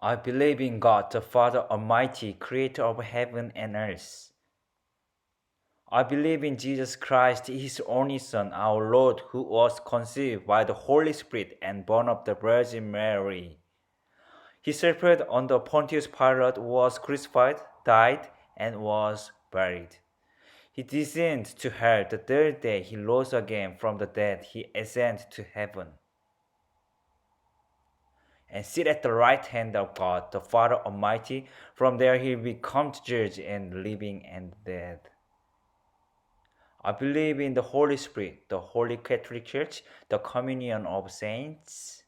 I believe in God, the Father Almighty, creator of heaven and earth. I believe in Jesus Christ, His only Son, our Lord, who was conceived by the Holy Spirit and born of the Virgin Mary. He suffered under Pontius Pilate, was crucified, died, and was buried. He descended to hell. The third day he rose again from the dead. He ascended to heaven and sit at the right hand of God, the Father Almighty. From there he will come to judge the living and the dead. I believe in the Holy Spirit, the Holy Catholic Church, the communion of saints,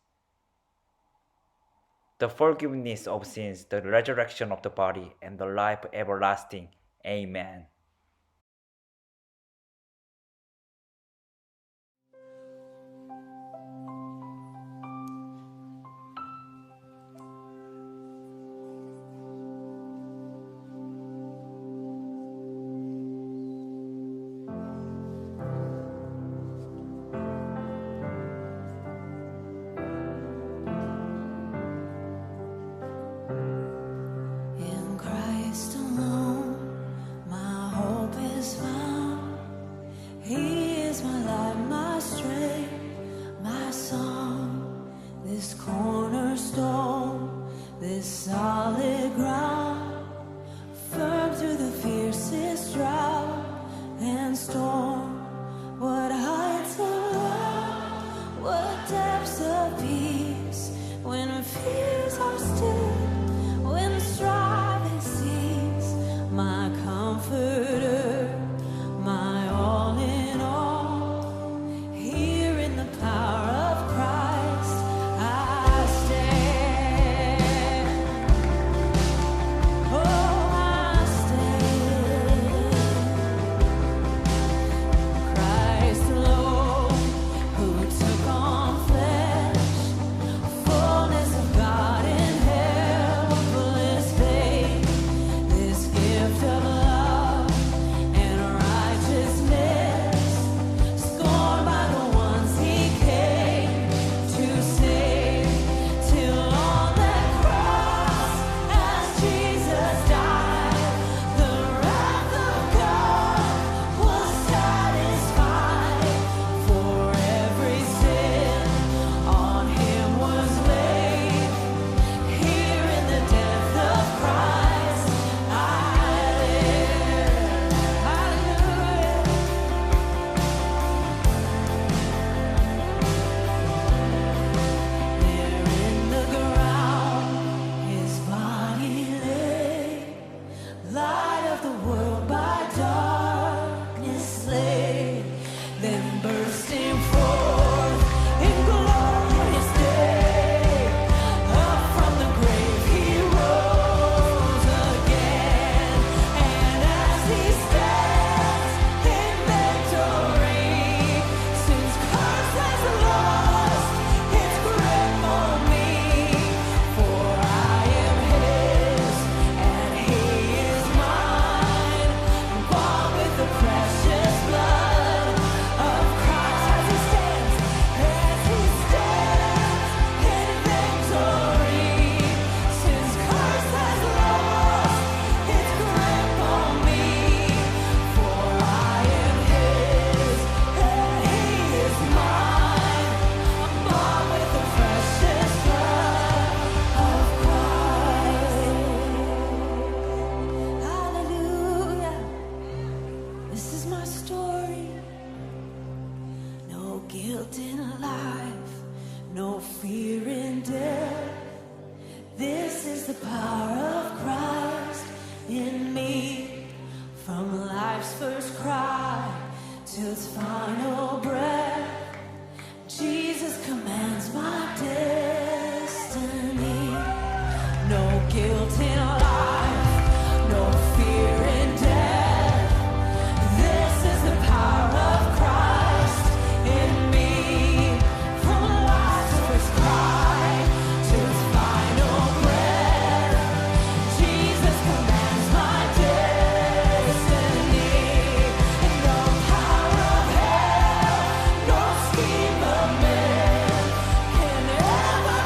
the forgiveness of sins, the resurrection of the body, and the life everlasting. Amen. In Christ alone, my hope is found. He is my life, my strength, my song. This cornerstone, this solid ground, firm through the fiercest drought and storm. What heights of love, what depths of peace, when fears are still, when striving cease. My comforter, my all in all, here in the power of Christ I stand. Oh, I stand. Christ alone, who took on flesh, fullness of God in helpless faith. This gift of love and righteousness, scorned by the ones He came to save. Till on that cross, as Jesus died, the wrath of God was satisfied. For every sin on Him was laid. Here in the death of Christ I live. Hallelujah. There in the ground His body lay, light of the world by darkness slain, then bursting forth in glorious day, up from the grave He rose again. And as He stands in victory, since curse has lost its grip on me, for I am His and He is mine, bought with the precious blood of Christ. As He stands in victory, since curse has lost its grip on me, for I am His and He is mine, bought with the precious blood of Christ. Hallelujah. This is my story. No guilt in life, no fear in death. This is the power of Christ in me. From life's first cry to its final breath, Jesus commands my destiny. No guilt in life, no fear in death. This is the power of Christ in me. From life's first cry to its final breath, Jesus commands my destiny. And no power of hell, no scheme of man can ever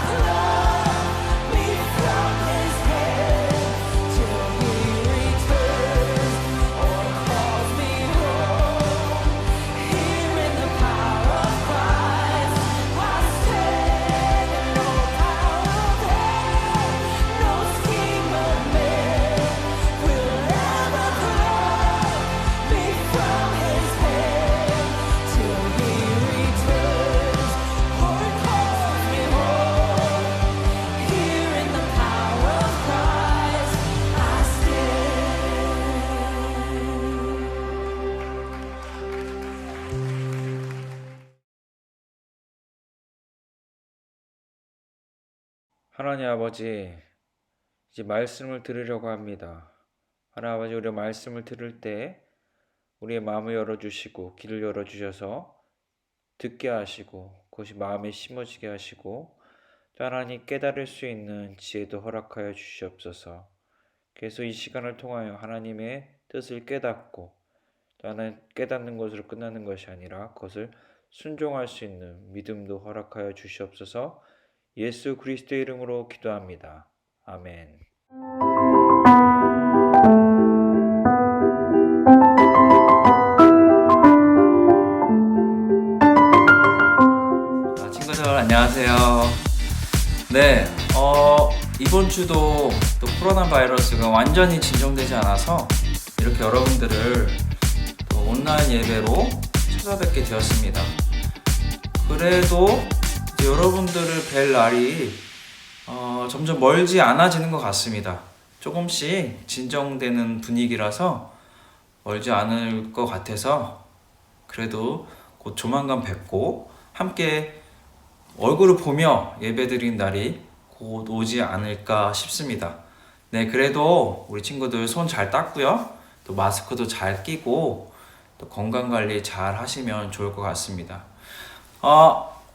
하나님 아버지, 이제 말씀을 들으려고 합니다. 하나님 아버지, 우리 말씀을 들을 때 우리의 마음을 열어주시고 귀를 열어주셔서 듣게 하시고 그것이 마음에 심어지게 하시고 또 하나님 깨달을 수 있는 지혜도 허락하여 주시옵소서. 그래서 이 시간을 통하여 하나님의 뜻을 깨닫고 또 하나님 깨닫는 것으로 끝나는 것이 아니라 그것을 순종할 수 있는 믿음도 허락하여 주시옵소서. 예수 그리스도의 이름으로 기도합니다. 아멘. 친구들 안녕하세요. 네, 이번 주도 또 코로나 바이러스가 완전히 진정되지 않아서 이렇게 여러분들을 또 온라인 예배로 찾아뵙게 되었습니다. 그래도 이제 여러분들을 뵐 날이 점점 멀지 않아지는 것 같습니다. 조금씩 진정되는 분위기라서 멀지 않을 것 같아서 그래도 곧 조만간 뵙고 함께 얼굴을 보며 예배드린 날이 곧 오지 않을까 싶습니다. 네, 그래도 우리 친구들 손 잘 닦고요. 또 마스크도 잘 끼고 또 건강관리 잘 하시면 좋을 것 같습니다.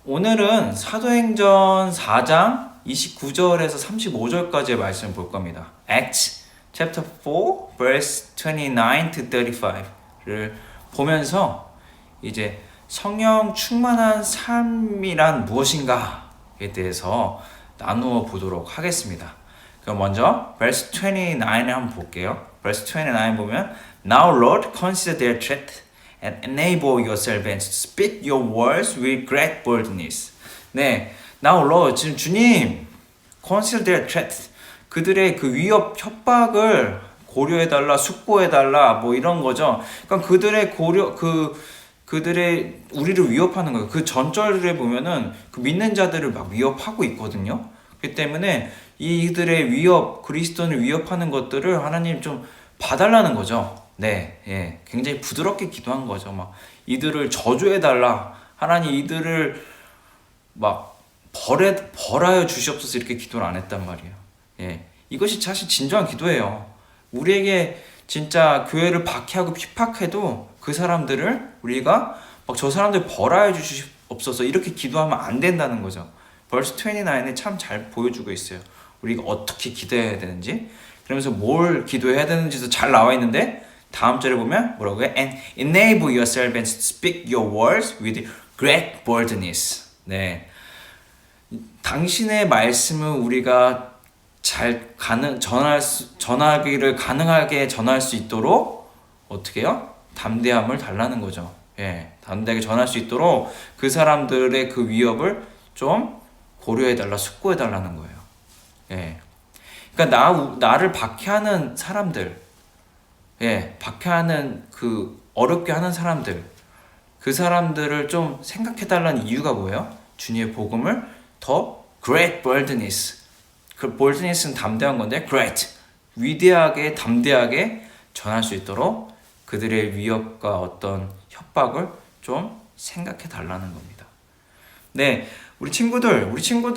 오늘은 사도행전 4장 29절에서 35절까지의 말씀을 볼 겁니다. Acts chapter 4 verse 29 to 35를 보면서 이제 성령 충만한 삶이란 무엇인가에 대해서 나누어 보도록 하겠습니다. 그럼 먼저 verse 29을 한번 볼게요. verse 29 보면 Now Lord consider their threat and enable your servants to speak your words with great boldness. 네, Now Lord, 지금 주님 consider their threat, 그들의 그 위협 협박을 고려해달라, 숙고해달라 뭐 이런 거죠. 그러니까 그들의 우리를 위협하는 거예요. 그 전절에 보면은 그 믿는 자들을 막 위협하고 있거든요. 그렇기 때문에 이들의 위협, 그리스도인을 위협하는 것들을 하나님 좀 봐달라는 거죠. 네, 예, 굉장히 부드럽게 기도한 거죠. 막 이들을 저주해달라, 하나님 이들을 막 벌하여 주시옵소서 이렇게 기도를 안 했단 말이에요. 예, 이것이 사실 진정한 기도예요. 우리에게 진짜 교회를 박해하고 핍박해도 그 사람들을 우리가 막 저 사람들 벌하여 주시옵소서 이렇게 기도하면 안 된다는 거죠. 벌스 29에 참 잘 보여주고 있어요. 우리가 어떻게 기도해야 되는지, 그러면서 뭘 기도해야 되는지도 잘 나와 있는데 다음 절에 보면 뭐라고요? And enable your servants to speak your words with great boldness. 네, 당신의 말씀을 우리가 잘 전하기를 가능하게 전할 수 있도록 어떻게 해요? 담대함을 달라는 거죠. 예, 담대하게 전할 수 있도록 그 사람들의 그 위협을 좀 고려해달라, 숙고해달라는 거예요. 예, 그러니까 나를 박해하는 사람들, 예, 박해하는 그 어렵게 하는 사람들, 그 사람들을 좀 생각해달라는 이유가 뭐예요? 주님의 복음을 더 great boldness, 그 boldness는 담대한 건데 great, 위대하게 담대하게 전할 수 있도록 그들의 위협과 어떤 협박을 좀 생각해 달라는 겁니다. 네, 우리 친구들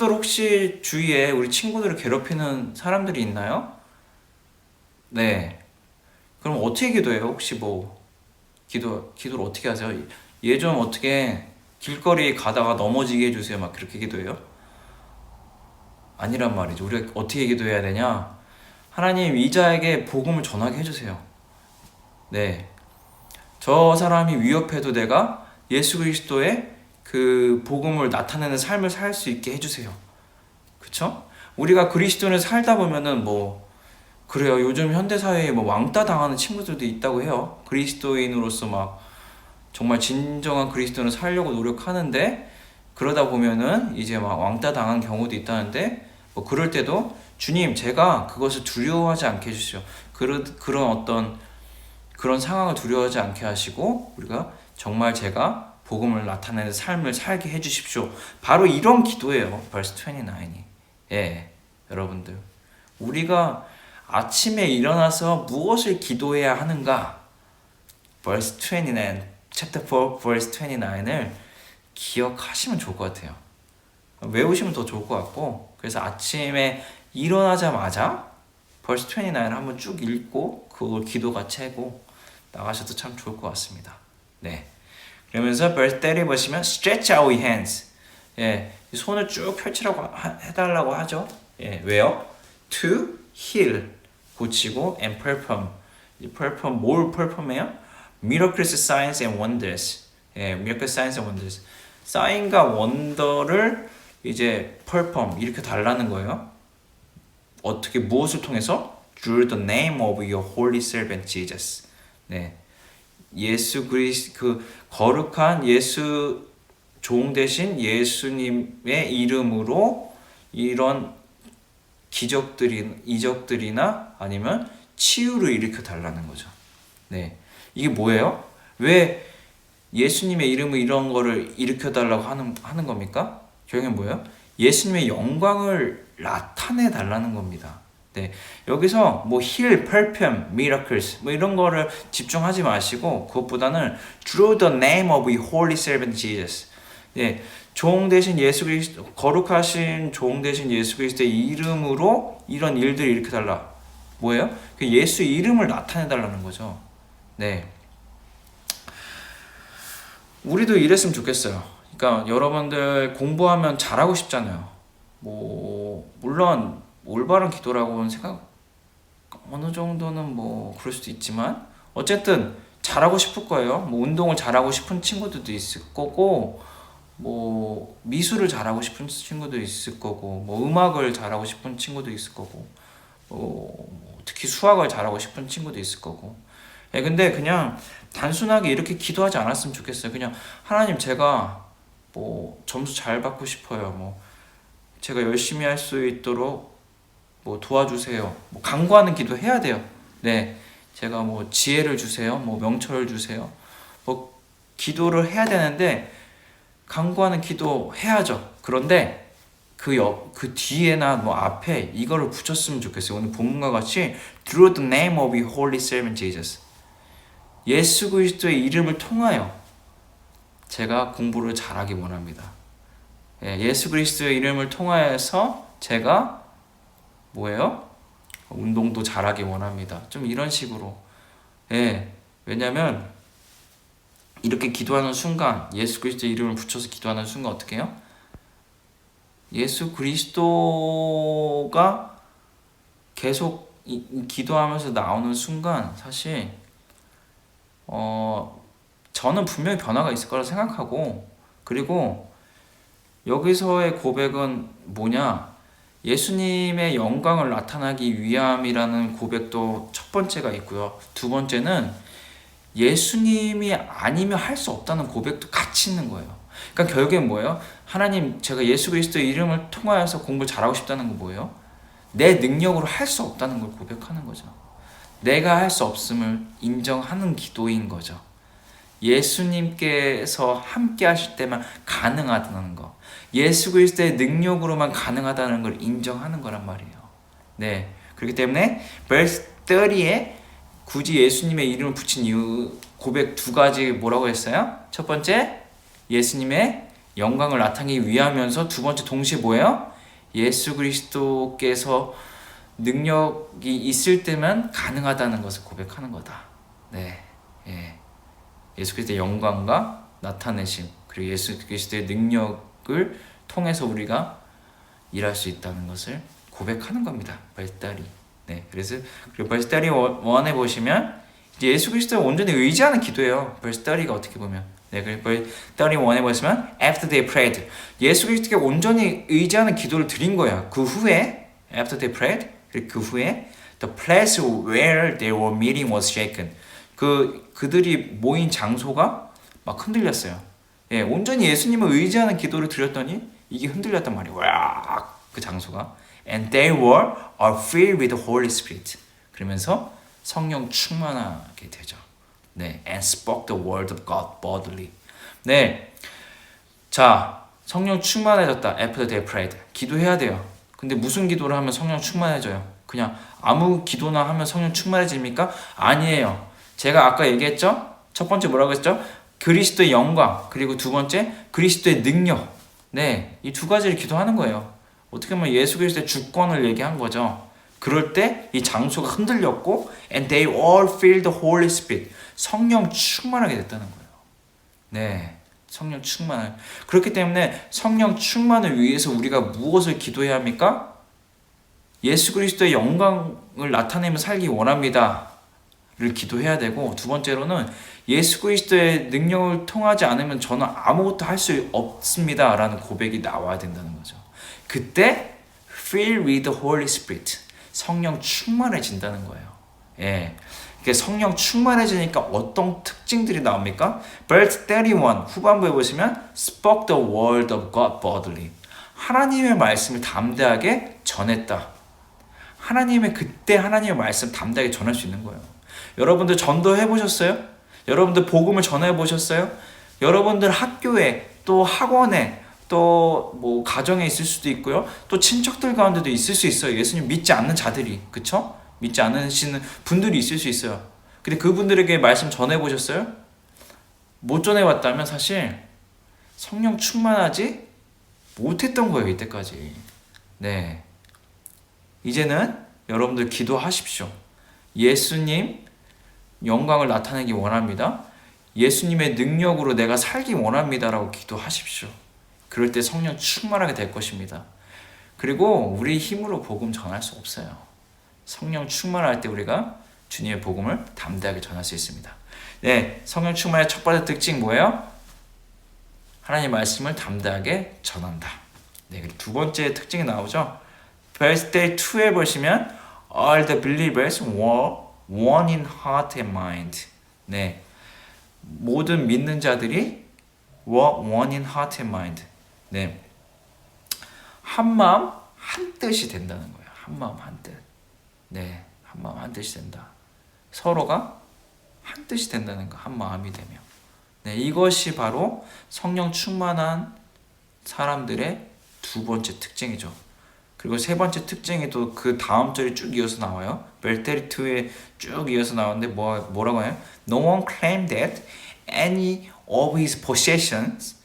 혹시 주위에 우리 친구들을 괴롭히는 사람들이 있나요? 네, 그럼 어떻게 기도해요? 혹시 뭐 기도를 어떻게 하세요? 얘 좀 어떻게 길거리 가다가 넘어지게 해주세요, 막 그렇게 기도해요? 아니란 말이죠. 우리가 어떻게 기도해야 되냐? 하나님 이 자에게 복음을 전하게 해주세요. 네, 저 사람이 위협해도 내가 예수 그리스도의 그 복음을 나타내는 삶을 살 수 있게 해주세요. 그쵸? 우리가 그리스도인을 살다 보면은 뭐 그래요. 요즘 현대사회에 뭐 왕따 당하는 친구들도 있다고 해요. 그리스도인으로서 막 정말 진정한 그리스도인을 살려고 노력하는데 그러다 보면은 이제 막 왕따 당한 경우도 있다는데 뭐 그럴 때도 주님 제가 그것을 두려워하지 않게 해주시오. 그런 어떤 그런 상황을 두려워하지 않게 하시고 우리가 정말 제가 복음을 나타내는 삶을 살게 해주십시오. 바로 이런 기도예요. verse 29이. 예, 여러분들 우리가 아침에 일어나서 무엇을 기도해야 하는가? verse 29, chapter 4, verse 29을 기억하시면 좋을 것 같아요. 외우시면 더 좋을 것 같고 그래서 아침에 일어나자마자 벌스 29을 한번 쭉 읽고 그걸 기도 같이 하고 나가셔도 참 좋을 것 같습니다. 네. 그러면서 벌스 30 보시면 stretch out your hands. 예, 손을 쭉 펼치라고 해달라고 하죠. 예, 왜요? To heal, 고치고 and perform. perform 뭘 perform해요? Miracles, signs and wonders. 예, miracles, signs and wonders. 사인과 원더를 이제 perform 이렇게 달라는 거예요. 어떻게 무엇을 통해서? Through the name of your holy servant Jesus. 네, 예수 그리스 그 거룩한 예수 종 대신 예수님의 이름으로 이런 이적들이나 아니면 치유를 일으켜 달라는 거죠. 네, 이게 뭐예요? 왜 예수님의 이름을 이런 거를 일으켜 달라고 하는 겁니까? 결국엔 뭐예요? 예수님의 영광을 나타내 달라는 겁니다. 네, 여기서 뭐 heal, perform, miracles 뭐 이런 거를 집중하지 마시고 그것보다는 through the name of your holy servant Jesus. 네, 종 대신 예수 그리스도, 거룩하신 종 대신 예수 그리스도의 이름으로 이런 일들을 일으켜 달라. 뭐예요? 그 예수 이름을 나타내 달라는 거죠. 네, 우리도 이랬으면 좋겠어요. 그러니까 여러분들 공부하면 잘하고 싶잖아요. 뭐 물론 올바른 기도라고는 생각 어느 정도는 뭐 그럴 수도 있지만 어쨌든 잘하고 싶을 거예요. 뭐 운동을 잘하고 싶은 친구들도 있을 거고 뭐 미술을 잘하고 싶은 친구도 있을 거고 뭐 음악을 잘하고 싶은 친구도 있을 거고 뭐 특히 수학을 잘하고 싶은 친구도 있을 거고. 예, 근데 그냥 단순하게 이렇게 기도하지 않았으면 좋겠어요. 그냥 하나님 제가 뭐 점수 잘 받고 싶어요. 뭐 제가 열심히 할 수 있도록 뭐 도와주세요. 뭐 간구하는 기도 해야 돼요. 네, 제가 뭐 지혜를 주세요. 뭐 명철을 주세요. 뭐 기도를 해야 되는데 간구하는 기도 해야죠. 그런데 그 뒤에나 뭐 앞에 이거를 붙였으면 좋겠어요. 오늘 본문과 같이 through the name of your holy servant Jesus. 예수 그리스도의 이름을 통하여 제가 공부를 잘하기 원합니다. 예수 그리스도의 이름을 통하여서 제가 뭐예요? 운동도 잘하기 원합니다. 좀 이런 식으로. 예, 왜냐면 이렇게 기도하는 순간 예수 그리스도의 이름을 붙여서 기도하는 순간 어떻게 해요? 예수 그리스도가 계속 기도하면서 나오는 순간 사실 저는 분명히 변화가 있을 거라 생각하고, 그리고 여기서의 고백은 뭐냐? 예수님의 영광을 나타나기 위함이라는 고백도 첫 번째가 있고요. 두 번째는 예수님이 아니면 할 수 없다는 고백도 같이 있는 거예요. 그러니까 결국엔 뭐예요? 하나님, 제가 예수 그리스도의 이름을 통하여서 공부를 잘하고 싶다는 건 뭐예요? 내 능력으로 할 수 없다는 걸 고백하는 거죠. 내가 할 수 없음을 인정하는 기도인 거죠. 예수님께서 함께 하실 때만 가능하다는 거, 예수 그리스도의 능력으로만 가능하다는 걸 인정하는 거란 말이에요. 네, 그렇기 때문에 verse 30에 굳이 예수님의 이름을 붙인 이유 고백 두 가지 뭐라고 했어요? 첫 번째, 예수님의 영광을 나타내기 위하면서, 두 번째 동시에 뭐예요? 예수 그리스도께서 능력이 있을 때만 가능하다는 것을 고백하는 거다. 네, 예수 그리스도의 영광과 나타내심, 그리고 예수 그리스도의 능력을 통해서 우리가 일할 수 있다는 것을 고백하는 겁니다. 발달이. 네, 그래서 그리고 verse 31에 보시면 이제 예수 그리스도를 온전히 의지하는 기도예요. verse 30가 어떻게 보면. 네, 그리고 verse 31에 보시면 after they prayed, 예수 그리스도께 온전히 의지하는 기도를 드린 거야. 그 후에 after they prayed, 그리고 그 후에 the place where they were meeting was shaken. 그들이 모인 장소가 막 흔들렸어요. 예, 온전히 예수님을 의지하는 기도를 드렸더니 이게 흔들렸단 말이에요. 와, 그 장소가. And they were filled with the Holy Spirit. 그러면서 성령 충만하게 되죠. 네, and spoke the word of God boldly. 네, 자, 성령 충만해졌다. After they prayed. 기도해야 돼요. 근데 무슨 기도를 하면 성령 충만해져요? 그냥 아무 기도나 하면 성령 충만해집니까? 아니에요. 제가 아까 얘기했죠? 첫 번째 뭐라고 했죠? 그리스도의 영광, 그리고 두 번째 그리스도의 능력. 네, 이 두 가지를 기도하는 거예요. 어떻게 보면 예수 그리스도의 주권을 얘기한 거죠. 그럴 때 이 장소가 흔들렸고 and they all filled the Holy Spirit. 성령 충만하게 됐다는 거예요. 네, 성령 충만을. 그렇기 때문에 성령 충만을 위해서 우리가 무엇을 기도해야 합니까? 예수 그리스도의 영광을 나타내며 살기 원합니다. 를 기도해야 되고, 두 번째로는 예수 그리스도의 능력을 통하지 않으면 저는 아무것도 할 수 없습니다 라는 고백이 나와야 된다는 거죠. 그때 fill with the Holy Spirit, 성령 충만해진다는 거예요. 예, 성령 충만해지니까 어떤 특징들이 나옵니까? Verse 31 후반부에 보시면 spoke the word of God boldly, 하나님의 말씀을 담대하게 전했다. 그때 하나님의 말씀 담대하게 전할 수 있는 거예요. 여러분들 전도 해보셨어요? 여러분들 복음을 전해보셨어요? 여러분들 학교에 또 학원에 또 뭐 가정에 있을 수도 있고요. 또 친척들 가운데도 있을 수 있어요. 예수님 믿지 않는 자들이, 그쵸? 믿지 않으시는 분들이 있을 수 있어요. 근데 그분들에게 말씀 전해보셨어요? 못 전해봤다면 사실 성령 충만하지 못했던 거예요, 이때까지. 네. 이제는 여러분들 기도하십시오. 예수님 영광을 나타내기 원합니다. 예수님의 능력으로 내가 살기 원합니다라고 기도하십시오. 그럴 때 성령 충만하게 될 것입니다. 그리고 우리 힘으로 복음 전할 수 없어요. 성령 충만할 때 우리가 주님의 복음을 담대하게 전할 수 있습니다. 네, 성령 충만의 첫 번째 특징 뭐예요? 하나님의 말씀을 담대하게 전한다. 네, 그리고 두 번째 특징이 나오죠. Verse 2에 보시면 all the believers were one in heart and mind. 네, 모든 믿는 자들이 were one in heart and mind. 네, 한 마음 한 뜻이 된다는 거예요. 한 마음 한 뜻. 네, 한 마음 한 뜻이 된다. 서로가 한 뜻이 된다는 거, 한 마음이 되며. 네, 이것이 바로 성령 충만한 사람들의 두 번째 특징이죠. 그리고 세 번째 특징이 또 그 다음 절이 쭉 이어서 나와요. 벨테리투에 쭉 이어서 나오는데 뭐라고 해요? No one claimed that any of his possessions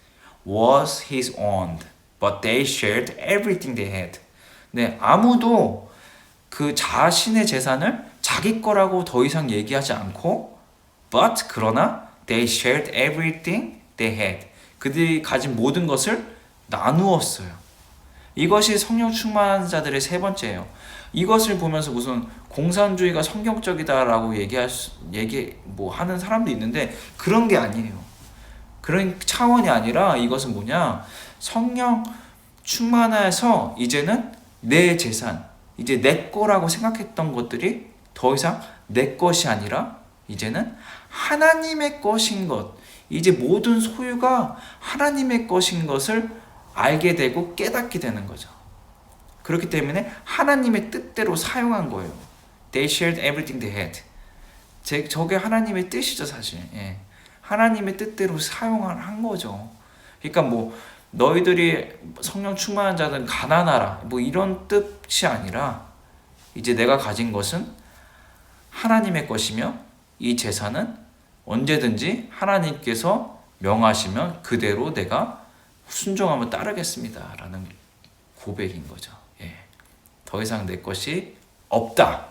was his own, but they shared everything they had. 네, 아무도 그 자신의 재산을 자기 거라고 더 이상 얘기하지 않고, but 그러나 they shared everything they had. 그들이 가진 모든 것을 나누었어요. 이것이 성령 충만한 자들의 세 번째예요. 이것을 보면서 무슨 공산주의가 성경적이다라고 하는 사람도 있는데 그런 게 아니에요. 그런 차원이 아니라 이것은 뭐냐? 성령 충만해서 이제는 내 재산, 이제 내 거라고 생각했던 것들이 더 이상 내 것이 아니라 이제는 하나님의 것인 것, 이제 모든 소유가 하나님의 것인 것을 알게 되고 깨닫게 되는 거죠. 그렇기 때문에 하나님의 뜻대로 사용한 거예요. They shared everything they had. 저게 하나님의 뜻이죠, 사실. 예. 하나님의 뜻대로 사용한 거죠. 그러니까 뭐 너희들이 성령 충만한 자들은 가난하라, 뭐 이런 뜻이 아니라 이제 내가 가진 것은 하나님의 것이며 이 재산은 언제든지 하나님께서 명하시면 그대로 내가 순종하면 따르겠습니다 라는 고백인 거죠. 예. 더 이상 내 것이 없다.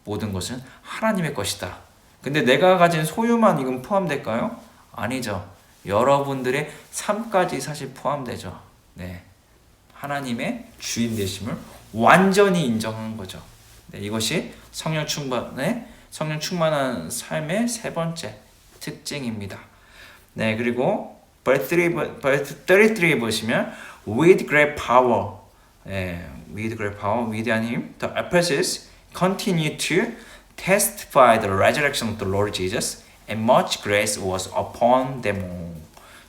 모든 것은 하나님의 것이다. 근데 내가 가진 소유만 이건 포함될까요? 아니죠. 여러분들의 삶까지 사실 포함되죠. 네. 하나님의 주인 되심을 완전히 인정한 거죠. 네, 이것이 성령 충만한 삶의 세 번째 특징입니다. 네, 그리고 verse 33 보시면 with great power, with great power, 위대한 힘, the apostles continue to testify the resurrection of the Lord Jesus, and much grace was upon them all.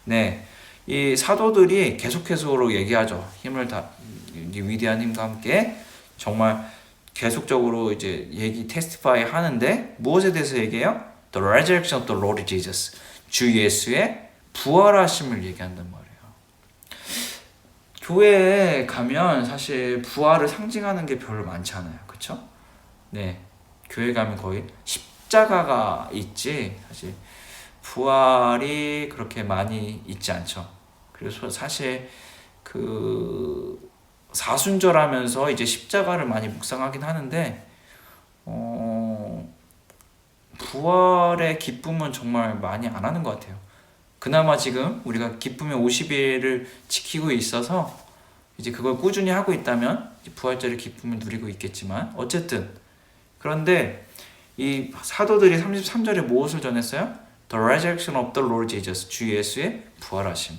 네, 이 사도들이 계속해서 얘기하죠. 힘을 다 위대한 힘과 함께 정말 계속적으로 이제 테스티파이 하는데 무엇에 대해서 얘기해요? The resurrection of the Lord Jesus. 주 예수의 부활하심을 얘기한단 말이에요. 교회에 가면 사실 부활을 상징하는 게 별로 많지 않아요. 그쵸? 네. 교회 가면 거의 십자가가 있지 사실 부활이 그렇게 많이 있지 않죠. 그래서 사실 그 사순절하면서 이제 십자가를 많이 묵상하긴 하는데 부활의 기쁨은 정말 많이 안 하는 것 같아요. 그나마 지금 우리가 기쁨의 50일을 지키고 있어서 이제 그걸 꾸준히 하고 있다면 부활절의 기쁨을 누리고 있겠지만 어쨌든 그런데 이 사도들이 33절에 무엇을 전했어요? The resurrection of the Lord Jesus, 주 예수의 부활하심.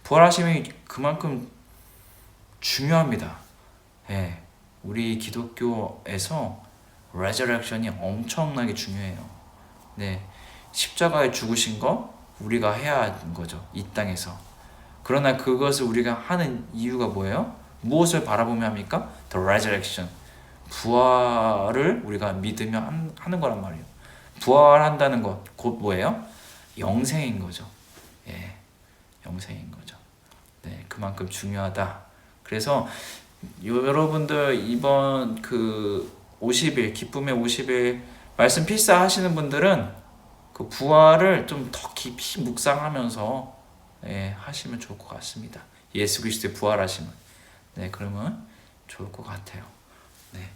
부활하심이 그만큼 중요합니다. 예, 우리 기독교에서 resurrection이 엄청나게 중요해요. 네, 십자가에 죽으신 거 우리가 해야 하는 거죠. 이 땅에서. 그러나 그것을 우리가 하는 이유가 뭐예요? 무엇을 바라보며 합니까? The resurrection. 부활을 우리가 믿으며 하는 거란 말이에요. 부활한다는 것, 곧 뭐예요? 영생인 거죠. 예, 영생인 거죠. 네, 그만큼 중요하다. 그래서 여러분들 이번 그 50일, 기쁨의 50일 말씀 필사 하시는 분들은 그 부활을 좀 더 깊이 묵상하면서 하시면 좋을 것 같습니다. 예수 그리스도의 부활하심을. 네, 그러면 좋을 것 같아요. 네.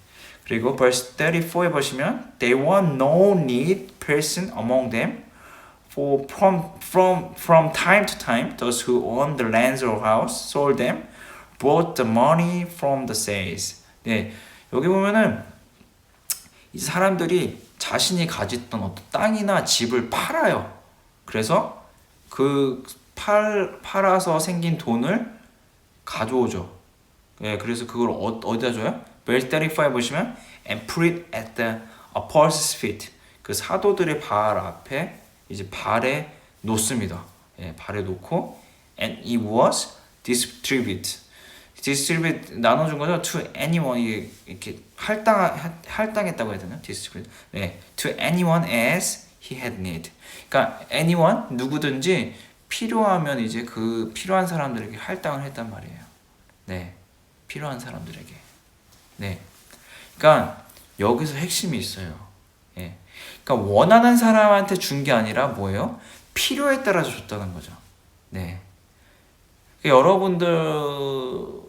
그리고 verse 34에 보시면 They were no need person among them for from time to time those who owned the lands or house sold them brought the money from the sales. 네, 여기 보면은 이 사람들이 자신이 가졌던 어떤 땅이나 집을 팔아요. 그래서 그 팔아서 생긴 돈을 가져오죠. 예, 그래서 그걸 어디다 줘요? verse 35 보시면 and put it at the apostles' feet. 그 사도들의 발 앞에 이제 발에 놓습니다. 예, 발에 놓고 and it was distribute 나눠준 거죠. To anyone 이렇게 할당했다고 해야 되나? distribute. 네, to anyone as he had need. 그러니까 anyone 누구든지 필요하면 이제 그 필요한 사람들에게 할당을 했단 말이에요. 네, 필요한 사람들에게. 네, 그러니까 여기서 핵심이 있어요. 예, 그러니까 원하는 사람한테 준 게 아니라 뭐예요? 필요에 따라서 줬다는 거죠. 네, 여러분들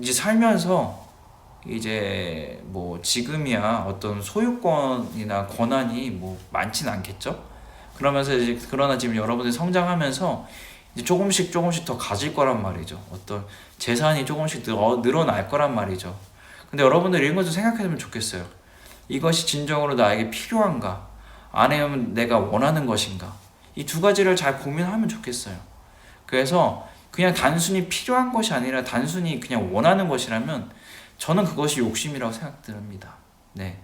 이제 살면서 이제 뭐 지금이야 어떤 소유권이나 권한이 뭐 많진 않겠죠. 그러면서 이제 그러나 지금 여러분들이 성장하면서 이제 조금씩 더 가질 거란 말이죠. 어떤 재산이 조금씩 늘어날 거란 말이죠. 근데 여러분들 이런 것 좀 생각해보면 좋겠어요. 이것이 진정으로 나에게 필요한가? 아니면 내가 원하는 것인가? 이 두 가지를 잘 고민하면 좋겠어요. 그래서 그냥 단순히 필요한 것이 아니라 단순히 그냥 원하는 것이라면 저는 그것이 욕심이라고 생각됩니다. 네.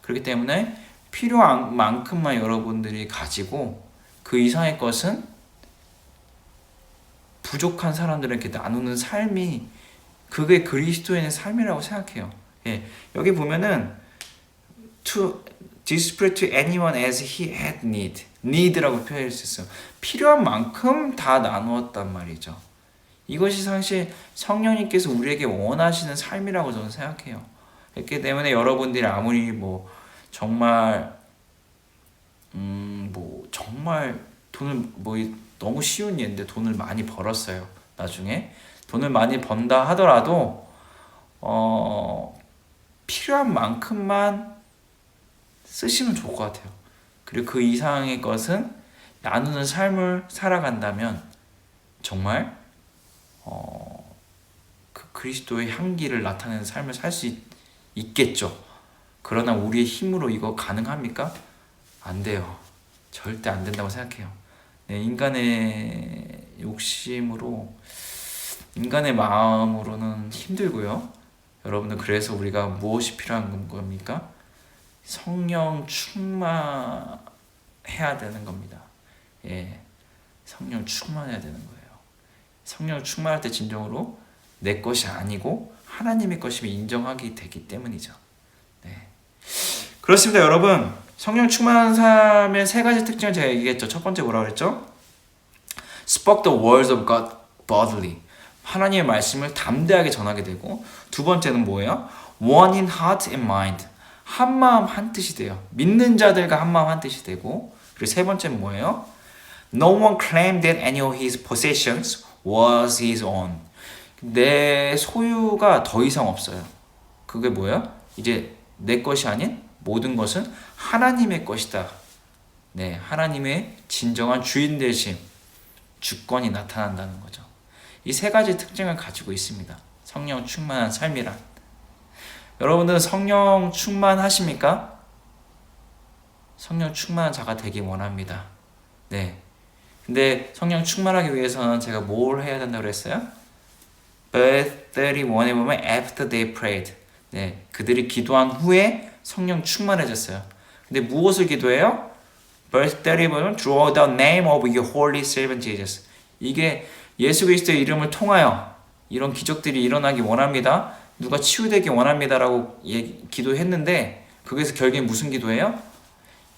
그렇기 때문에 필요한 만큼만 여러분들이 가지고 그 이상의 것은 부족한 사람들에게 나누는 삶이 그게 그리스도인의 삶이라고 생각해요. 예. 여기 보면은 to distribute to anyone as he had need라고 표현할 수 있어요. 필요한 만큼 다 나누었단 말이죠. 이것이 사실 성령님께서 우리에게 원하시는 삶이라고 저는 생각해요. 그렇기 때문에 여러분들이 아무리 뭐 정말 정말 돈을 너무 쉬운 예인데 돈을 많이 벌었어요. 나중에 돈을 많이 번다 하더라도 필요한 만큼만 쓰시면 좋을 것 같아요. 그리고 그 이상의 것은 나누는 삶을 살아간다면 정말 그 그리스도의 향기를 나타내는 삶을 살 수 있겠죠. 그러나 우리의 힘으로 이거 가능합니까? 안 돼요. 절대 안 된다고 생각해요. 네, 인간의 욕심으로, 인간의 마음으로는 힘들고요. 여러분들, 그래서 우리가 무엇이 필요한 겁니까? 성령 충만해야 되는 겁니다. 예, 성령 충만해야 되는 거예요. 성령 충만할 때 진정으로 내 것이 아니고 하나님의 것임을 인정하게 되기 때문이죠. 네, 그렇습니다, 여러분. 성령 충만한 삶의 세 가지 특징을 제가 얘기했죠. 첫 번째 뭐라고 그랬죠? Spoke the words of God boldly. 하나님의 말씀을 담대하게 전하게 되고, 두 번째는 뭐예요? One in heart and mind. 한 마음 한 뜻이 돼요. 믿는 자들과 한 마음 한 뜻이 되고, 그리고 세 번째는 뭐예요? No one claimed that any of his possessions was his own. 내 소유가 더 이상 없어요. 그게 뭐예요? 이제 내 것이 아닌 모든 것은 하나님의 것이다. 네, 하나님의 진정한 주인 되심, 주권이 나타난다는 거죠. 이 세 가지 특징을 가지고 있습니다. 성령 충만한 삶이란. 여러분들은 성령 충만하십니까? 성령 충만한 자가 되기 원합니다. 네. 근데 성령 충만하기 위해서는 제가 뭘 해야 된다고 그랬어요? Verse 31에 보면 after they prayed. 네. 그들이 기도한 후에 성령 충만해졌어요. 근데 무엇을 기도해요? Verse 30에 보면 draw the name of your holy servant Jesus. 이게 예수 그리스도의 이름을 통하여 이런 기적들이 일어나기 원합니다. 누가 치유되기 원합니다라고 기도했는데 거기서 결국엔 무슨 기도예요?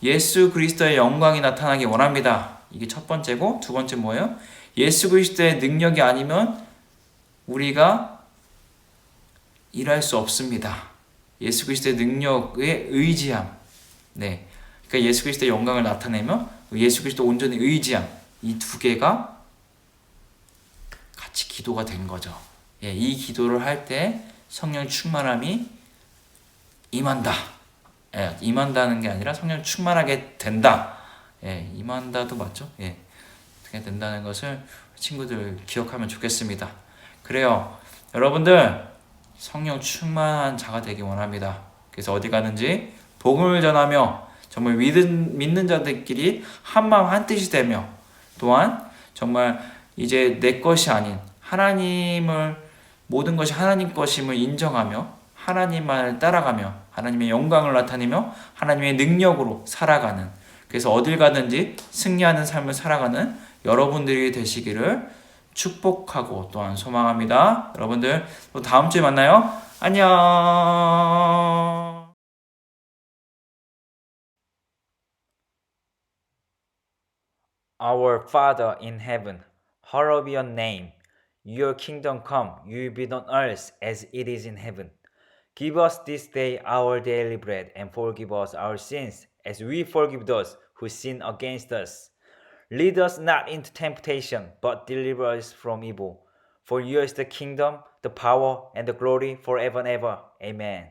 예수 그리스도의 영광이 나타나기 원합니다. 이게 첫 번째고 두 번째 뭐예요? 예수 그리스도의 능력이 아니면 우리가 일할 수 없습니다. 예수 그리스도의 능력에 의지함. 네. 그러니까 예수 그리스도의 영광을 나타내며 예수 그리스도 온전히 의지함. 이 두 개가 같이 기도가 된 거죠. 예, 이 기도를 할 때 성령 충만함이 임한다. 예, 임한다는 게 아니라 성령 충만하게 된다. 예, 임한다도 맞죠? 예, 어떻게 된다는 것을 친구들 기억하면 좋겠습니다. 그래요. 여러분들 성령 충만한 자가 되기 원합니다. 그래서 어디 가든지 복음을 전하며 정말 믿는 자들끼리 한마음 한뜻이 되며 또한 정말 이제 내 것이 아닌 하나님을 모든 것이 하나님 것임을 인정하며 하나님만을 따라가며 하나님의 영광을 나타내며 하나님의 능력으로 살아가는 그래서 어딜 가든지 승리하는 삶을 살아가는 여러분들이 되시기를 축복하고 또한 소망합니다. 여러분들 또 다음 주에 만나요. 안녕. Our Father in heaven, hallowed be your name. Your kingdom come, your will be done on earth as it is in heaven. Give us this day our daily bread, and forgive us our sins, as we forgive those who sin against us. Lead us not into temptation, but deliver us from evil. For yours is the kingdom, the power, and the glory forever and ever. Amen.